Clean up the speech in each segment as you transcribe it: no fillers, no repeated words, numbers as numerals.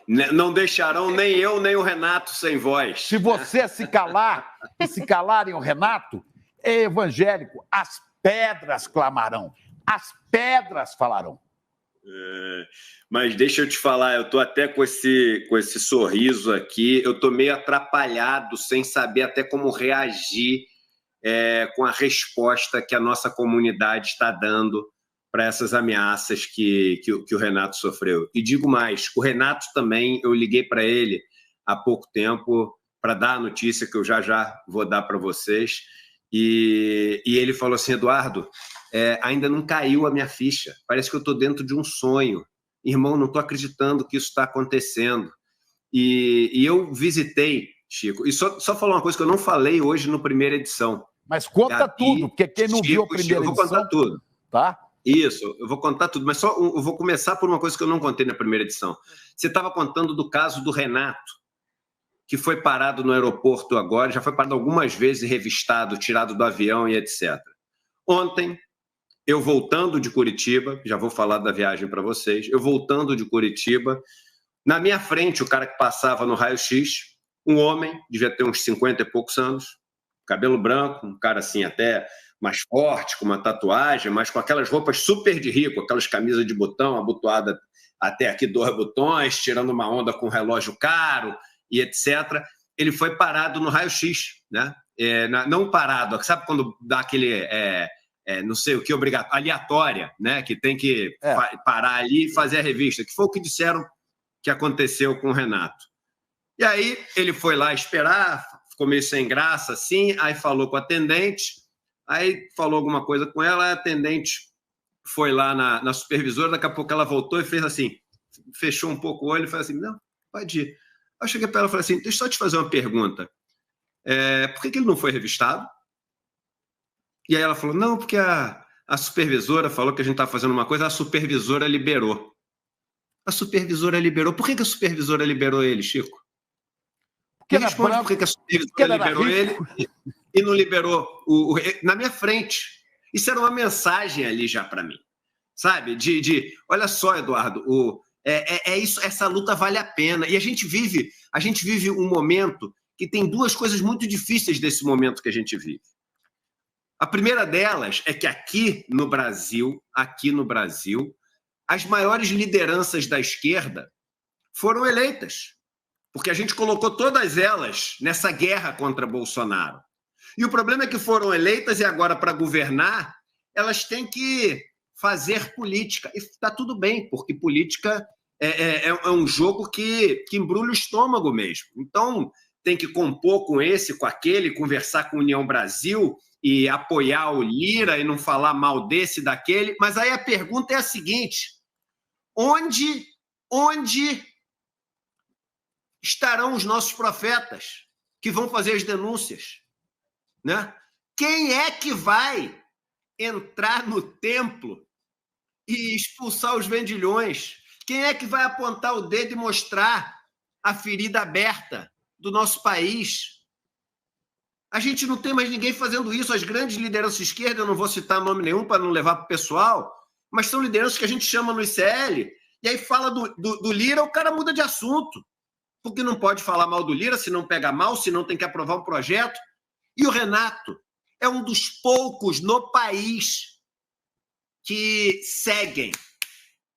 Não deixarão nem eu, nem o Renato sem voz. Se você se calar, e se calarem o Renato, é evangélico, as pedras clamarão, as pedras falarão. Mas deixa eu te falar, eu tô até com esse sorriso aqui, eu tô meio atrapalhado, sem saber até como reagir com a resposta que a nossa comunidade está dando para essas ameaças que o Renato sofreu. E digo mais, o Renato também, eu liguei para ele há pouco tempo para dar a notícia que eu já vou dar para vocês, e ele falou assim, Eduardo, ainda não caiu a minha ficha, parece que eu estou dentro de um sonho. Irmão, não estou acreditando que isso está acontecendo. E eu visitei, Chico, e só falar uma coisa que eu não falei hoje no primeira edição. Mas conta tudo, porque quem não viu a primeira edição... Eu vou contar tudo. Tá? Isso, eu vou contar tudo, mas eu vou começar por uma coisa que eu não contei na primeira edição. Você estava contando do caso do Renato, que foi parado no aeroporto agora, já foi parado algumas vezes, revistado, tirado do avião e etc. Ontem, eu voltando de Curitiba, já vou falar da viagem para vocês, eu voltando de Curitiba, na minha frente, o cara que passava no raio-x, um homem, devia ter uns 50 e poucos anos, cabelo branco, um cara assim até mais forte, com uma tatuagem, mas com aquelas roupas super de rico, aquelas camisas de botão, abotoada até aqui 2 botões, tirando uma onda com um relógio caro e etc. Ele foi parado no raio-x, né? Não parado, sabe quando dá aquele, não sei o que, aleatória, né? Que tem que parar ali e fazer a revista, que foi o que disseram que aconteceu com o Renato. E aí ele foi lá esperar, ficou meio sem graça, assim, aí falou com a atendente, aí falou alguma coisa com ela, a atendente foi lá na supervisora, daqui a pouco ela voltou e fez assim, fechou um pouco o olho e falou assim, não, pode ir. Eu cheguei para ela e falei assim, deixa eu só te fazer uma pergunta, por que ele não foi revistado? E aí ela falou, não, porque a supervisora falou que a gente estava fazendo uma coisa, a supervisora liberou. A supervisora liberou. Por que a supervisora liberou ele, Chico? Porque responde por que a supervisora liberou ele e não liberou na minha frente. Isso era uma mensagem ali já para mim, sabe? Olha só, Eduardo, isso, essa luta vale a pena. E a gente vive um momento que tem duas coisas muito difíceis desse momento que a gente vive. A primeira delas é que aqui no Brasil, as maiores lideranças da esquerda foram eleitas, porque a gente colocou todas elas nessa guerra contra Bolsonaro. E o problema é que foram eleitas e agora, para governar, elas têm que fazer política. E está tudo bem, porque política é um jogo que embrulha o estômago mesmo. Então, tem que compor com esse, com aquele, conversar com a União Brasil e apoiar o Lira e não falar mal desse, daquele. Mas aí a pergunta é a seguinte, onde estarão os nossos profetas que vão fazer as denúncias, né? Quem é que vai entrar no templo e expulsar os vendilhões? Quem é que vai apontar o dedo e mostrar a ferida aberta do nosso país? A gente não tem mais ninguém fazendo isso. As grandes lideranças de esquerda, eu não vou citar nome nenhum para não levar para o pessoal, mas são lideranças que a gente chama no ICL, e aí fala do Lira, o cara muda de assunto, porque não pode falar mal do Lira, se não pega mal, se não tem que aprovar um projeto. E o Renato é um dos poucos no país que seguem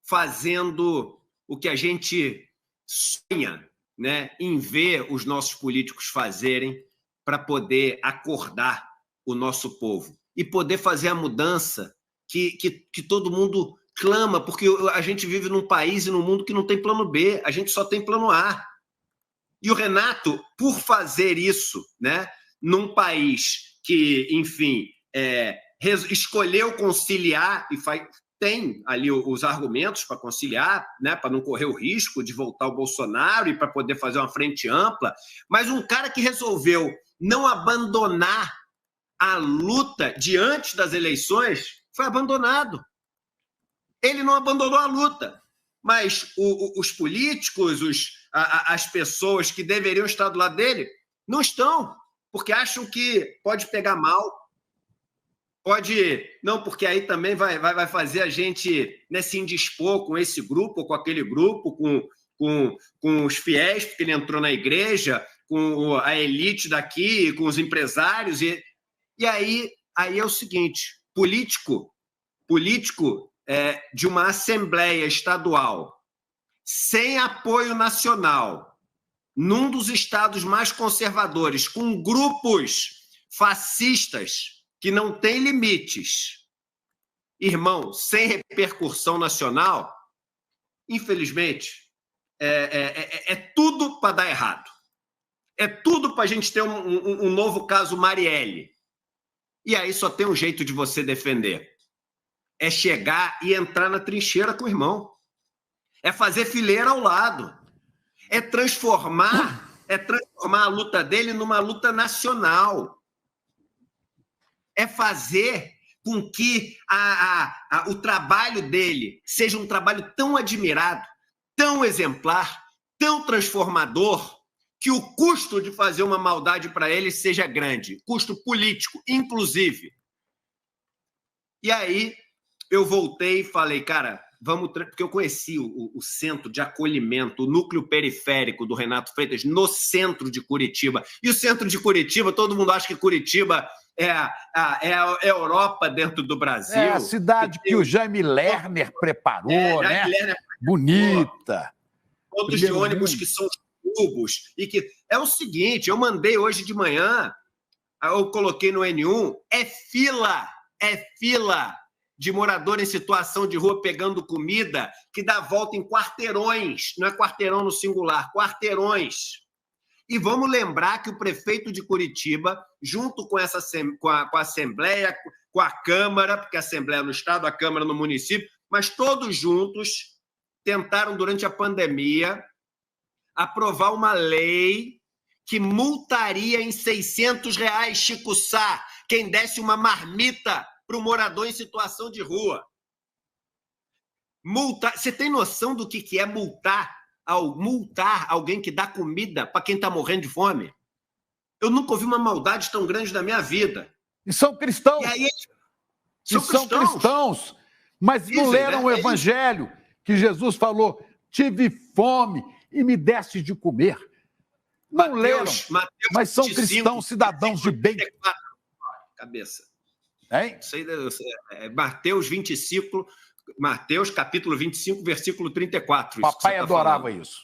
fazendo o que a gente sonha, né, em ver os nossos políticos fazerem para poder acordar o nosso povo e poder fazer a mudança que todo mundo clama, porque a gente vive num país e num mundo que não tem plano B, a gente só tem plano A. E o Renato, por fazer isso, né, num país que, enfim, escolheu conciliar e tem ali os argumentos para conciliar, né, para não correr o risco de voltar o Bolsonaro e para poder fazer uma frente ampla, mas um cara que resolveu não abandonar a luta diante das eleições foi abandonado. Ele não abandonou a luta, mas os políticos, as pessoas que deveriam estar do lado dele não estão, porque acham que pode pegar mal. Não, porque aí também vai fazer a gente, né, se indispor com esse grupo ou com aquele grupo, com os fiéis, porque ele entrou na igreja, com a elite daqui, com os empresários. E aí é o seguinte, político de uma assembleia estadual sem apoio nacional, num dos estados mais conservadores, com grupos fascistas que não têm limites, irmão, sem repercussão nacional, infelizmente, é tudo para dar errado. É tudo para a gente ter um novo caso Marielle. E aí só tem um jeito de você defender. É chegar e entrar na trincheira com o irmão. É fazer fileira ao lado. É transformar a luta dele numa luta nacional. É fazer com que o trabalho dele seja um trabalho tão admirado, tão exemplar, tão transformador, que o custo de fazer uma maldade para ele seja grande, custo político, inclusive. E aí eu voltei e falei, cara, vamos... Porque eu conheci o centro de acolhimento, o núcleo periférico do Renato Freitas, no centro de Curitiba. E o centro de Curitiba, todo mundo acha que Curitiba é a Europa dentro do Brasil. É a cidade que o Jaime Lerner preparou, né? Lerner bonita. Pontos de ônibus que são tubos. E que é o seguinte, eu mandei hoje de manhã, eu coloquei no N1, é fila de morador em situação de rua pegando comida que dá volta em quarteirões, não é quarteirão no singular, quarteirões. E vamos lembrar que o prefeito de Curitiba, junto com a Assembleia, com a Câmara, porque a Assembleia no Estado, a Câmara no município, mas todos juntos tentaram, durante a pandemia, aprovar uma lei que multaria em R$600, Chico Sá, quem desse uma marmita para o morador em situação de rua. Multar. Você tem noção do que é multar alguém que dá comida para quem está morrendo de fome? Eu nunca ouvi uma maldade tão grande na minha vida. E são cristãos. E aí, são cristãos. Mas não leram o Evangelho, que Jesus falou, tive fome e me deste de comer. Não leram, mas são 25, cristãos, cidadãos de bem. 34, cabeça. Hein? Mateus, capítulo 25, versículo 34. Papai adorava isso.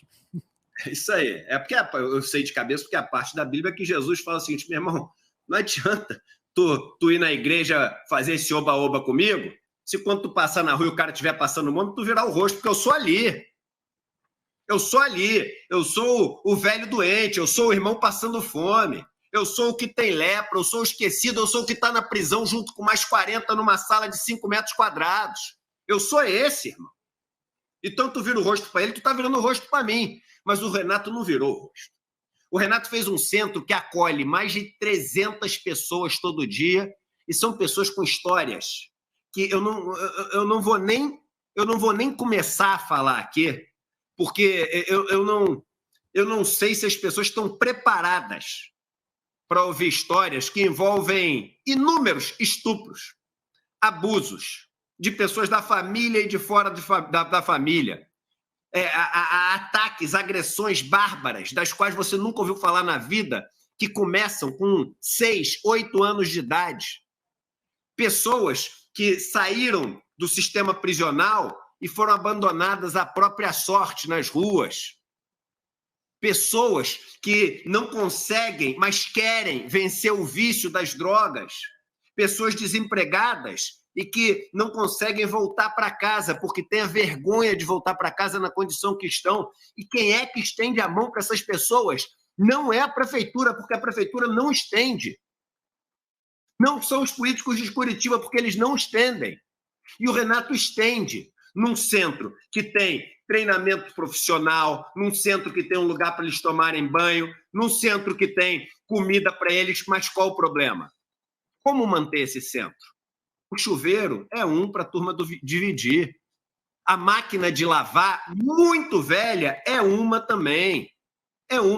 Isso aí. É porque eu sei de cabeça, porque a parte da Bíblia é que Jesus fala o seguinte, meu irmão, não adianta tu ir na igreja fazer esse oba-oba comigo, se quando tu passar na rua e o cara estiver passando o nome, tu virar o rosto, porque eu sou ali. Eu sou o velho doente, eu sou o irmão passando fome, eu sou o que tem lepra, eu sou o esquecido, eu sou o que está na prisão junto com mais 40 numa sala de 5 metros quadrados. Eu sou esse, irmão. Então tu vira o rosto para ele, tu está virando o rosto para mim. Mas o Renato não virou o rosto. O Renato fez um centro que acolhe mais de 300 pessoas todo dia e são pessoas com histórias que eu não vou nem começar a falar aqui, porque eu não sei se as pessoas estão preparadas para ouvir histórias que envolvem inúmeros estupros, abusos de pessoas da família e de fora da família, ataques, agressões bárbaras, das quais você nunca ouviu falar na vida, que começam com 6, 8 anos de idade. Pessoas que saíram do sistema prisional e foram abandonadas à própria sorte nas ruas. Pessoas que não conseguem, mas querem vencer o vício das drogas. Pessoas desempregadas e que não conseguem voltar para casa porque têm a vergonha de voltar para casa na condição que estão. E quem é que estende a mão para essas pessoas? Não é a prefeitura, porque a prefeitura não estende. Não são os políticos de Curitiba, porque eles não estendem. E o Renato estende num centro que tem treinamento profissional, num centro que tem um lugar para eles tomarem banho, num centro que tem comida para eles, mas qual o problema? Como manter esse centro? O chuveiro é para a turma dividir. A máquina de lavar, muito velha, é uma também.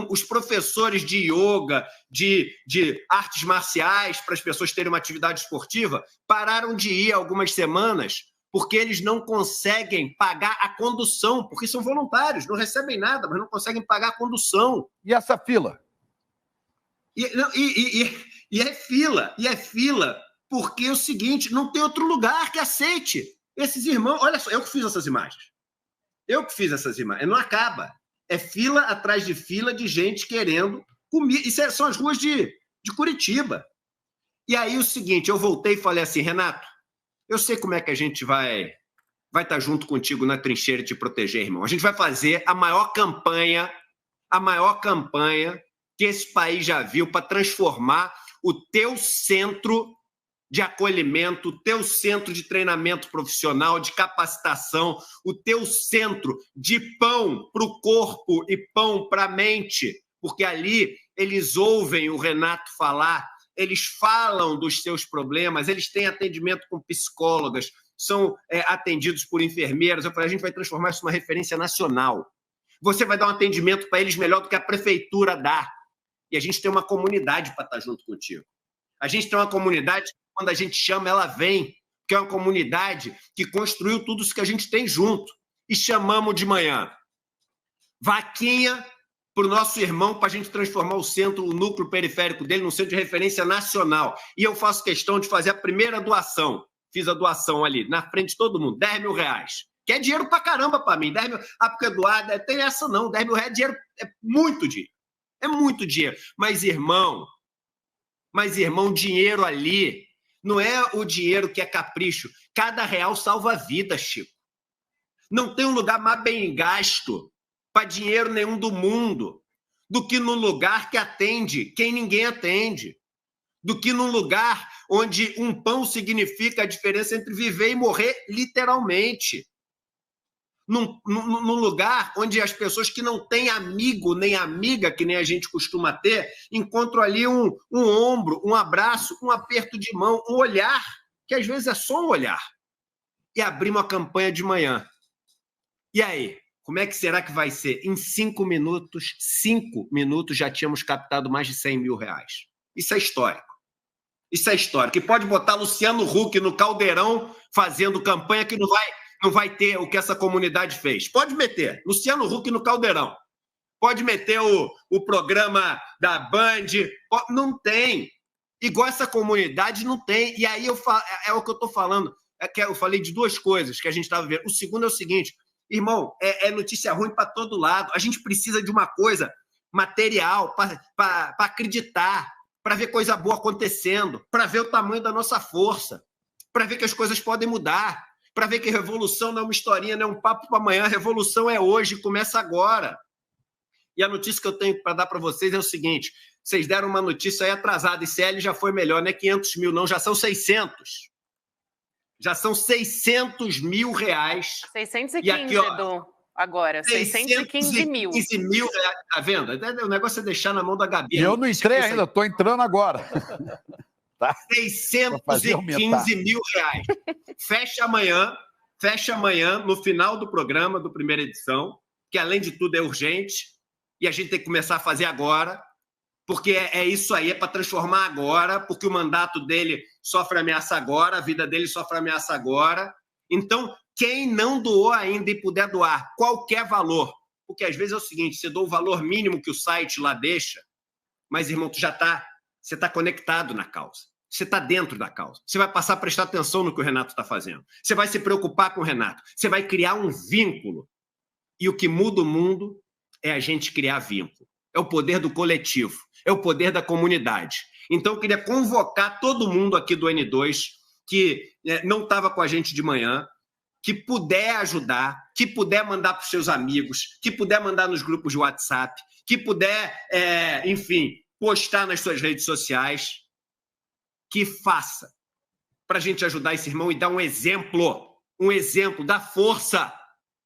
Os professores de yoga, de artes marciais, para as pessoas terem uma atividade esportiva, pararam de ir algumas semanas, porque eles não conseguem pagar a condução, porque são voluntários, não recebem nada, mas não conseguem pagar a condução. E essa fila? E é fila, porque é o seguinte, não tem outro lugar que aceite esses irmãos. Olha só, eu que fiz essas imagens. Não acaba. É fila atrás de fila de gente querendo comida. Isso são as ruas de Curitiba. E aí o seguinte, eu voltei e falei assim, Renato, eu sei como é que a gente vai estar junto contigo na trincheira e te proteger, irmão. A gente vai fazer a maior campanha que esse país já viu para transformar o teu centro de acolhimento, o teu centro de treinamento profissional, de capacitação, o teu centro de pão para o corpo e pão para a mente, porque ali eles ouvem o Renato falar, eles falam dos seus problemas, eles têm atendimento com psicólogas, são atendidos por enfermeiras. Eu falei, a gente vai transformar isso numa referência nacional. Você vai dar um atendimento para eles melhor do que a prefeitura dá. E a gente tem uma comunidade para estar junto contigo. A gente tem uma comunidade, quando a gente chama, ela vem, que é uma comunidade que construiu tudo isso que a gente tem junto. E chamamos de manhã. Vaquinha para o nosso irmão, para a gente transformar o centro, o núcleo periférico dele, num centro de referência nacional. E eu faço questão de fazer a primeira doação. Fiz a doação ali, na frente de todo mundo, R$10 mil. Que é dinheiro pra caramba para mim. 10 mil. Porque doar, tem essa não. R$10 mil é dinheiro, é muito dinheiro. É muito dinheiro. Mas, irmão, dinheiro ali não é o dinheiro que é capricho. Cada real salva vidas, Chico. Não tem um lugar mais bem gasto para dinheiro nenhum do mundo do que num lugar que atende quem ninguém atende. Do que num lugar onde um pão significa a diferença entre viver e morrer, literalmente. Num lugar onde as pessoas que não têm amigo nem amiga, que nem a gente costuma ter, encontram ali um ombro, um abraço, um aperto de mão, um olhar, que às vezes é só um olhar. E abrimos a campanha de manhã. E aí, como é que será que vai ser? Em 5 minutos, já tínhamos captado mais de R$100 mil. Isso é histórico. Isso é histórico. E pode botar Luciano Huck no caldeirão fazendo campanha que não vai ter o que essa comunidade fez. Pode meter Luciano Huck no caldeirão. Pode meter o programa da Band. Não tem. Igual essa comunidade não tem. E aí é o que eu estou falando. Eu falei de duas coisas que a gente estava vendo. O segundo é o seguinte, irmão, é notícia ruim para todo lado. A gente precisa de uma coisa material para acreditar, para ver coisa boa acontecendo, para ver o tamanho da nossa força, para ver que as coisas podem mudar, para ver que revolução não é uma historinha, não é um papo para amanhã, a revolução é hoje, começa agora. E a notícia que eu tenho para dar para vocês é o seguinte, vocês deram uma notícia aí atrasada, ICL já foi melhor, não é 500 mil não, já são 600. Já são R$600 mil. 615, e aqui, ó, Edu, agora, 615 mil. 615 mil, tá vendo? O negócio é deixar na mão da Gabi. E eu não entrei ainda, estou entrando agora. Tá? 615 mil reais. Fecha amanhã, no final do programa, do primeira edição, que além de tudo é urgente, e a gente tem que começar a fazer agora, porque é isso aí, é para transformar agora, porque o mandato dele sofre ameaça agora, a vida dele sofre ameaça agora. Então, quem não doou ainda e puder doar qualquer valor, porque às vezes é o seguinte, você doa o valor mínimo que o site lá deixa, mas, irmão, você está conectado na causa. Você está dentro da causa. Você vai passar a prestar atenção no que o Renato está fazendo. Você vai se preocupar com o Renato. Você vai criar um vínculo. E o que muda o mundo é a gente criar vínculo. É o poder do coletivo. É o poder da comunidade. Então, eu queria convocar todo mundo aqui do N2 que não estava com a gente de manhã, que puder ajudar, que puder mandar para os seus amigos, que puder mandar nos grupos de WhatsApp, que puder, enfim, postar nas suas redes sociais, que faça para a gente ajudar esse irmão e dar um exemplo da força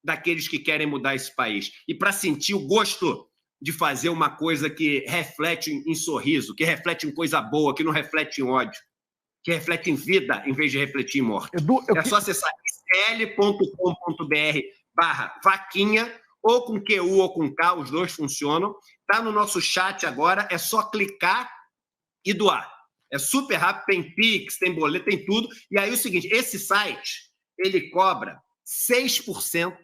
daqueles que querem mudar esse país. E para sentir o gosto de fazer uma coisa que reflete em sorriso, que reflete em coisa boa, que não reflete em ódio, que reflete em vida em vez de refletir em morte. Edu, só acessar sl.com.br/vaquinha, ou com QU ou com K, os dois funcionam. Está no nosso chat agora, é só clicar e doar. É super rápido, tem Pix, tem boleto, tem tudo. E aí o seguinte, esse site ele cobra 6%,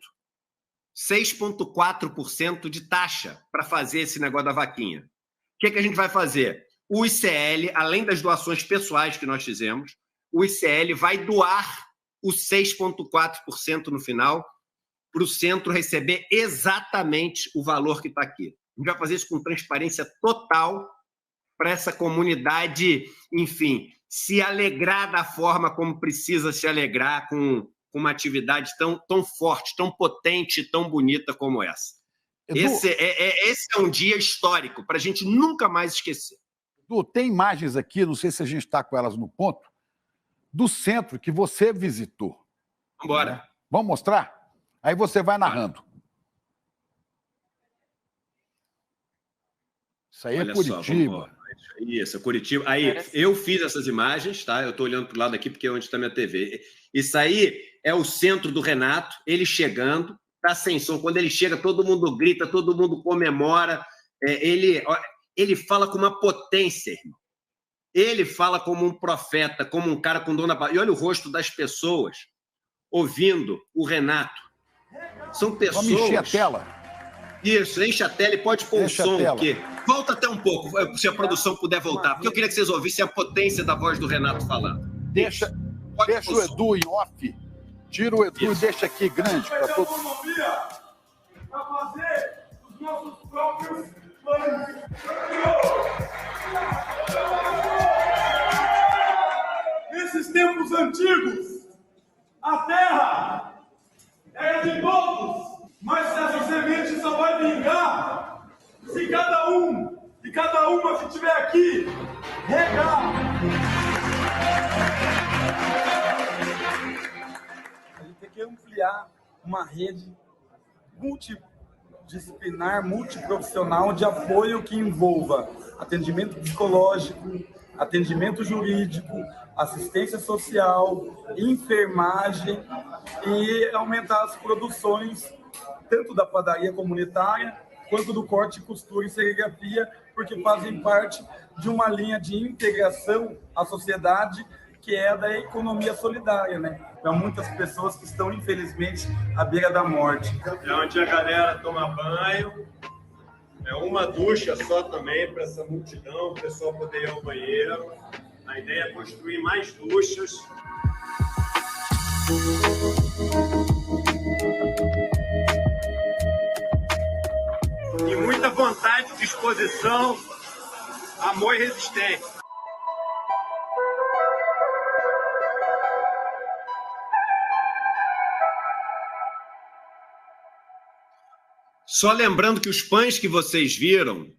6,4% de taxa para fazer esse negócio da vaquinha. O que a gente vai fazer? O ICL, além das doações pessoais que nós fizemos, o ICL vai doar os 6,4% no final para o centro receber exatamente o valor que está aqui. A gente vai fazer isso com transparência total para essa comunidade, enfim, se alegrar da forma como precisa se alegrar com uma atividade tão forte, tão potente, tão bonita como essa. Edu, esse é um dia histórico para a gente nunca mais esquecer. Edu, tem imagens aqui, não sei se a gente está com elas no ponto, do centro que você visitou. Vamos embora. Vamos mostrar? Aí você vai narrando. Isso aí é Curitiba. Isso, Curitiba. Aí, eu fiz essas imagens, tá? Eu estou olhando para o lado aqui porque é onde está minha TV. Isso aí é o centro do Renato, ele chegando, tá sem som. Quando ele chega, todo mundo grita, todo mundo comemora. Ele fala com uma potência, irmão. Ele fala como um profeta, como um cara com dor na barriga. E olha o rosto das pessoas ouvindo o Renato. São pessoas... Vamos encher a tela. Isso, enche a tela e pode pôr o som aqui. Volta até um pouco, se a produção puder voltar, porque eu queria que vocês ouvissem a potência da voz do Renato falando. Deixa o Edu em off, tira o Edu e deixa aqui grande para todos. Para fazer os nossos próprios planos. Nesses tempos antigos, a terra era de todos, mas essa semente só vai vingar se cada um e cada uma que estiver aqui regar. A gente tem que ampliar uma rede multidisciplinar, multiprofissional de apoio que envolva atendimento psicológico, atendimento jurídico, assistência social, enfermagem e aumentar as produções tanto da padaria comunitária quanto do corte, costura e serigrafia, porque fazem parte de uma linha de integração à sociedade que é a da economia solidária, né? Para muitas pessoas que estão, infelizmente, à beira da morte. É onde a galera toma banho, é uma ducha só também para essa multidão, o pessoal poder ir ao banheiro. A ideia é construir mais duchas. E muita vontade, disposição, amor e resistência. Só lembrando que os pães que vocês viram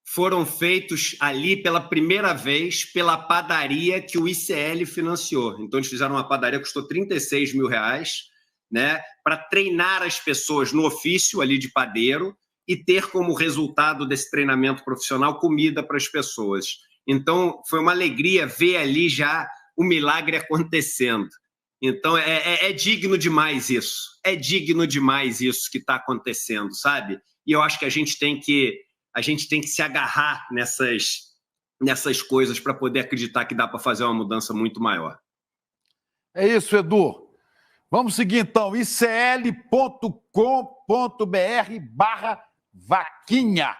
foram feitos ali pela primeira vez pela padaria que o ICL financiou. Então, eles fizeram uma padaria que custou R$36 mil, né, para treinar as pessoas no ofício ali de padeiro e ter como resultado desse treinamento profissional comida para as pessoas. Então, foi uma alegria ver ali já o milagre acontecendo. Então, é digno demais isso. É digno demais isso que está acontecendo, sabe? E eu acho que a gente tem que se agarrar nessas coisas para poder acreditar que dá para fazer uma mudança muito maior. É isso, Edu. Vamos seguir, então. icl.com.br/vaquinha.